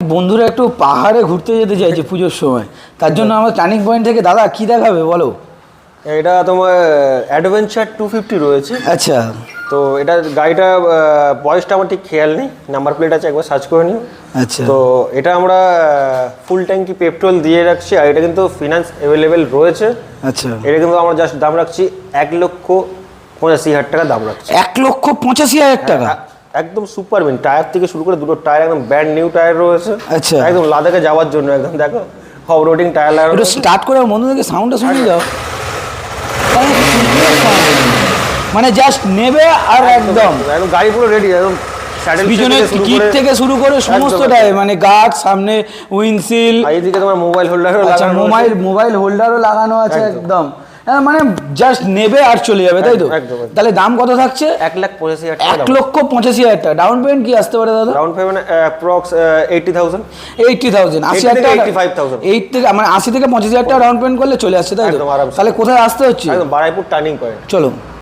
বন্ধুরা একটু পাহাড়ে ঘুরতে যেতে চাইছে পুজোর সময়, তার জন্য আমার টার্নিং পয়েন্ট থেকে দাদা কি দেখাবে বলো। এটা তোমার অ্যাডভেঞ্চার 250 রয়েছে। আচ্ছা, তো এটা গাড়িটা বয়সটা আমার ঠিক খেয়াল নেই, নাম্বার প্লেট আছে, একবার সার্চ করে নিও। আচ্ছা, তো এটা আমরা ফুল ট্যাঙ্কি পেট্রোল দিয়ে রাখছি, আর এটা কিন্তু ফিনান্স অ্যাভেলেবেল রয়েছে। আচ্ছা, এটা কিন্তু আমরা জাস্ট দাম রাখছি 1,85,000 টাকা দাম রাখছি। 1,85,000 টাকা? একদম সুপার মিন, টায়ার থেকে শুরু করে দুটো টায়ার একদম ব্র্যান্ড নিউ টায়ার রয়েছে। আচ্ছা, একদম লাদাখে যাওয়ার জন্য একদম দেখো অফ রোডিং টায়ার লাগানো একটু রয়েছে। স্টার্ট করে বন্ধুদেরকে সাউন্ডটা শুনে যাও। মানে জাস্ট নেবে আর একদম একদম গাড়ি পুরো রেডি, একদম স্যাডেল পিছনে কিট থেকে শুরু করে সমস্তটাই, মানে গার্ড, সামনে উইন্ডশিল, এইদিকে তোমার মোবাইল হোল্ডারও আচ্ছা লাগানো মোবাইল হোল্ডারও লাগানো আছে একদম। হ্যাঁ, মানে জাস্ট নেবে আর চলে যাবে, তাই তো? একদম। তাহলে দাম কত থাকছে? 1,85,000 টাকা। 1,85,000 টাকা। ডাউন পেমেন্ট কি আসতে পারে দাদা? Down payment approx 80,000। 80,000, 80,000 থেকে টাকা, 85,000। 8 থেকে মানে 80 থেকে 85,000 টাকা ডাউন পেমেন্ট করলে চলে আসছে, তাই তো? একদম আরামসে। তাহলে কোথায় আসতে হচ্ছে? একদম বারাইপুর টার্নিং পয়েন্ট। চলো।